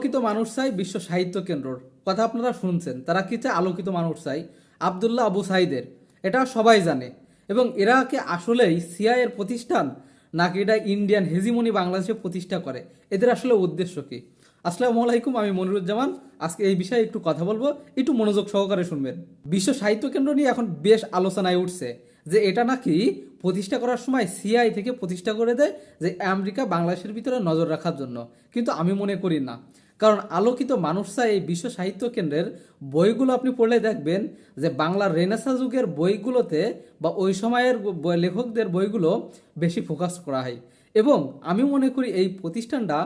আলোকিত মানুষ চাই বিশ্ব সাহিত্য কেন্দ্রর কথা আপনারা শুনছেন। তারা কি চায়? আলোকিত মানুষ চাই আবদুল্লাহ আবু সাইদের। এটা সবাই জানে। এবং এরা কি আসলেই সিআই এর প্রতিষ্ঠান, নাকি এটা ইন্ডিয়ান হেজিমনি বাংলাদেশে প্রতিষ্ঠা করে? এদের আসলে উদ্দেশ্য কি? আসসালামু আলাইকুম, আমি মনিরুজ্জামান। আজকে এই বিষয়ে একটু কথা বলবো, একটু মনোযোগ সহকারে শুনবেন। বিশ্ব সাহিত্য কেন্দ্র নিয়ে এখন বেশ আলোচনায় উঠছে যে এটা নাকি প্রতিষ্ঠা করার সময় সিআই থেকে প্রতিষ্ঠা করে দেয়, যে আমেরিকা বাংলাদেশের ভিতরে নজর রাখার জন্য। কিন্তু আমি মনে করি না, কারণ আলোকিত মানুষ চাই এই বিশ্ব সাহিত্য কেন্দ্রের বইগুলো আপনি পড়লে দেখবেন যে বাংলার রেনেসাঁ যুগের বইগুলোতে বা ওই সময়ের লেখকদের বইগুলো বেশি ফোকাস করা হয়। এবং আমি মনে করি এই প্রতিষ্ঠানটা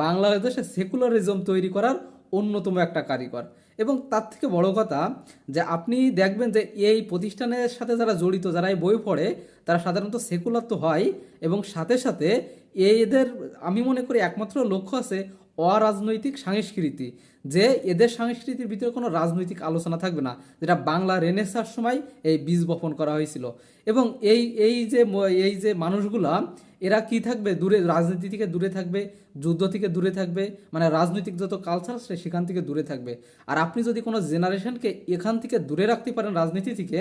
বাংলাদেশে সেকুলারিজম তৈরি করার অন্যতম একটা কারিগর। এবং তার থেকে বড় কথা যে আপনি দেখবেন যে এই প্রতিষ্ঠানের সাথে যারা জড়িত, যারা এই বই পড়ে, তারা সাধারণত সেকুলার তো হয়, এবং সাথে সাথে এদের আমি মনে করি একমাত্র লক্ষ্য আছে অরাজনৈতিক সংস্কৃতি, যে এদের সংস্কৃতির ভিতরে কোনো রাজনৈতিক আলোচনা থাকবে না, যেটা বাংলা রেনেসাঁর সময় এই বীজ বপন করা হয়েছিল। এবং এই যে মানুষগুলা, এরা কি থাকবে? দূরে, রাজনীতি থেকে দূরে থাকবে, যুদ্ধ থেকে দূরে থাকবে, মানে রাজনৈতিক যত কালচার আছে সেখান থেকে দূরে থাকবে। আর আপনি যদি কোনো জেনারেশনকে এখান থেকে দূরে রাখতে পারেন রাজনীতি থেকে,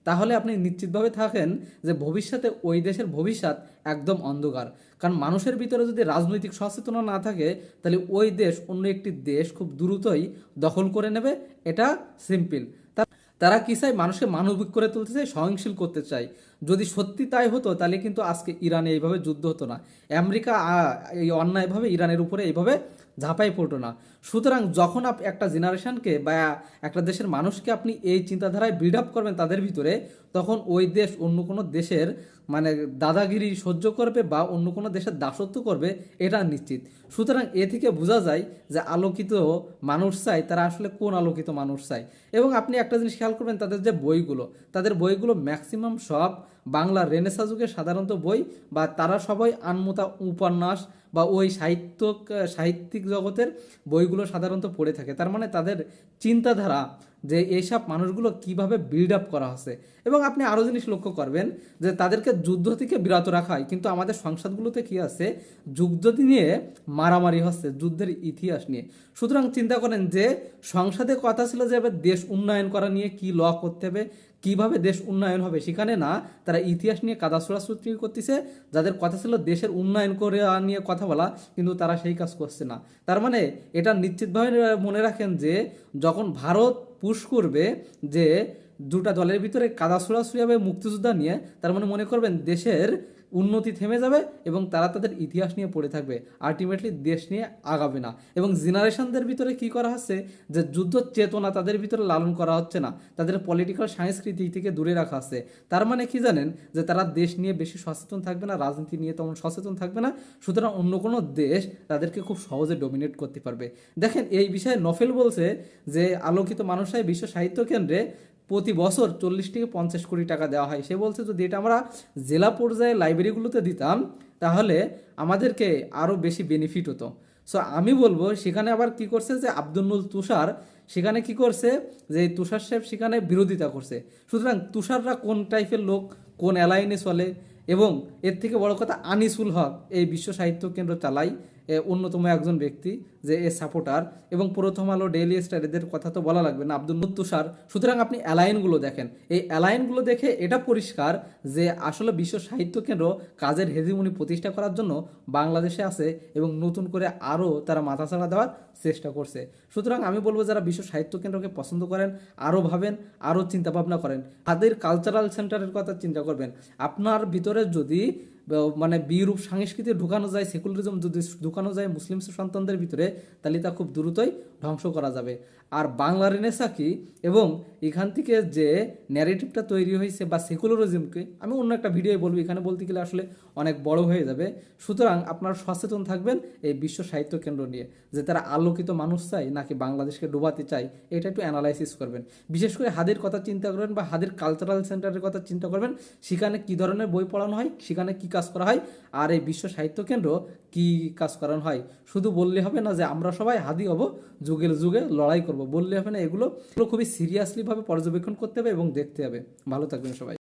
তাহলে আপনি নিশ্চিতভাবে থাকেন যে ভবিষ্যতে ওই দেশের ভবিষ্যৎ একদম অন্ধকার। কারণ মানুষের ভিতরে যদি রাজনৈতিক সচেতনতা না থাকে, তাহলে ওই দেশ অন্য একটি দেশ খুব দ্রুতই দখল করে নেবে। এটা সিম্পল। তারা কি চায়? মানুষকে মানবিক করে তুলতে চায়, সহনশীল করতে চায়। যদি সত্যি তাই হতো, তাহলে কিন্তু আজকে ইরানে এইভাবে যুদ্ধ হতো না, আমেরিকা এই অন্যায়ভাবে ইরানের উপরে এইভাবে ঝাঁপাই পড়তো না। সুতরাং যখন একটা জেনারেশনকে বা একটা দেশের মানুষকে আপনি এই চিন্তাধারায় বিল্ড আপ করবেন তাদের ভিতরে, তখন ওই দেশ অন্য কোনো দেশের মানে দাদাগিরি সহ্য করবে বা অন্য কোনো দেশের দাসত্ব করবে, এটা নিশ্চিত। সুতরাং এ থেকে বোঝা যায় যে আলোকিত মানুষ চাই, তারা আসলে কোন আলোকিত মানুষ চাই। এবং আপনি একটা জিনিস খেয়াল করবেন, তাদের বইগুলো ম্যাক্সিমাম সব বাংলা রেনেসাঁ যুগের সাধারণত বই, বা তারা সবাই আনমোতা উপন্যাস বা ওই সাহিত্যিক জগতের বইগুলো সাধারণত পড়ে থাকে। তার মানে তাদের চিন্তাধারা যে এইসব মানুষগুলো কিভাবে বিল্ড আপ করা হচ্ছে। এবং আপনি আরও জিনিস লক্ষ্য করবেন যে তাদেরকে যুদ্ধ থেকে বিরত রাখা হয়, কিন্তু আমাদের সংসদগুলোতে কি আছে? যুদ্ধ নিয়ে মারামারি হচ্ছে, যুদ্ধের ইতিহাস নিয়ে। সুতরাং চিন্তা করেন যে সংসদে কথা ছিল যে এবার দেশ উন্নয়ন করা নিয়ে কি ল করতে হবে, কিভাবে দেশ উন্নয়ন হবে, সেখানে না তারা ইতিহাস নিয়ে কাদা ছোড়াছুড়ি করতেছে। যাদের কথা ছিল দেশের উন্নয়ন করে নিয়ে কথা বলা, কিন্তু তারা সেই কাজ করছে না। তার মানে এটা নিশ্চিতভাবে মনে রাখেন যে যখন ভারত পুশ করবে যে দুটা দলের ভিতরে কাদা ছোড়াছুড়ি হবে মুক্তিযোদ্ধা নিয়ে, তার মানে মনে করবেন দেশের উন্নতি থেমে যাবে এবং তারা তাদের ইতিহাস নিয়ে পড়ে থাকবে, আলটিমেটলি দেশ নিয়ে আগাবে না। এবং জেনারেশনদের ভিতরে কি করা হচ্ছে যে যুদ্ধ চেতনা তাদের ভিতরে লালন করা হচ্ছে না, তাদের পলিটিক্যাল সংস্কৃতি থেকে দূরে রাখা হচ্ছে। তার মানে কি জানেন? যে তারা দেশ নিয়ে বেশি সচেতন থাকবে না, রাজনীতি নিয়ে তেমন সচেতন থাকবে না। সুতরাং অন্য কোনো দেশ তাদেরকে খুব সহজে ডমিনেট করতে পারবে। দেখেন, এই বিষয়ে নফেল বলছে যে আলোকিত মানুষাই বিশ্ব সাহিত্য কেন্দ্রে প্রতি বছর 40 থেকে 50 কোটি টাকা দেওয়া হয়। সে বলছে যদি এটা আমরা জেলা পর্যায়ে লাইব্রেরিগুলোতে দিতাম, তাহলে আমাদেরকে আরও বেশি বেনিফিট হতো। সো আমি বলবো সেখানে আবার কি করছে যে আব্দুল তুষার সেখানে কি করছে যে তুষার সাহেব সেখানে বিরোধিতা করছে। সুতরাং তুষাররা কোন টাইপের লোক, কোন অ্যালাইনে চলে, এবং এর থেকে বড় কথা আনিসুল হক এই বিশ্ব সাহিত্য কেন্দ্র চালাই অন্যতম একজন ব্যক্তি, যে এ সাপোর্টার। এবং প্রথম আলো, ডেইলি স্টার, এদের কথা তো বলা লাগবে না, আব্দুল তুষার। সুতরাং আপনি অ্যালাইনগুলো দেখেন, এই অ্যালাইনগুলো দেখে এটা পরিষ্কার যে আসলে বিশ্ব সাহিত্য কেন্দ্র কাজের হেজিমনি প্রতিষ্ঠা করার জন্য বাংলাদেশে আছে, এবং নতুন করে আরও তারা মাথাছাড়া দেওয়ার চেষ্টা করছে। সুতরাং আমি বলবো যারা বিশ্ব সাহিত্য কেন্দ্রকে পছন্দ করেন, আরও ভাবেন, আরও চিন্তাভাবনা করেন, তাদের কালচারাল সেন্টারের কথা চিন্তা করবেন। আপনার ভিতরে যদি মানে বিরূপ সংস্কৃতি ঢুকানো যায়, সেকুলারিজম যদি ঢুকানো যায় মুসলিম সন্তানদের ভিতরে, তাহলে তা খুব দ্রুতই ধ্বংস করা যাবে। আর বাংলা রেনেসাঁ কি, এবং এখান থেকে যে ন্যারেটিভটা তৈরি হয়েছে বা সেকুলারিজমকে, আমি অন্য একটা ভিডিও বলবো, এখানে বলতে গেলে আসলে অনেক বড় হয়ে যাবে। সুতরাং আপনারা সচেতন থাকবেন এই বিশ্ব সাহিত্য কেন্দ্র নিয়ে, যে তারা আলোকিত মানুষ চাই নাকি বাংলাদেশকে ডোবাতে চাই, এটা একটু অ্যানালাইসিস করবেন। বিশেষ করে হাদের কথা চিন্তা করবেন বা হাদের কালচারাল সেন্টারের কথা চিন্তা করবেন, সেখানে কী ধরনের বই পড়ানো হয়, সেখানে কী কাজ করা হয়, আর এই বিশ্ব সাহিত্য কেন্দ্র কী কাজ করানো হয়। শুধু বললে হবে না যে আমরা সবাই হাদি হব, যুগের যুগে লড়াই করব, বললে হবে না। এগুলো খুবই সিরিয়াসলিভাবে পর্যবেক্ষণ করতে হবে এবং দেখতে হবে। ভালো থাকবেন সবাই।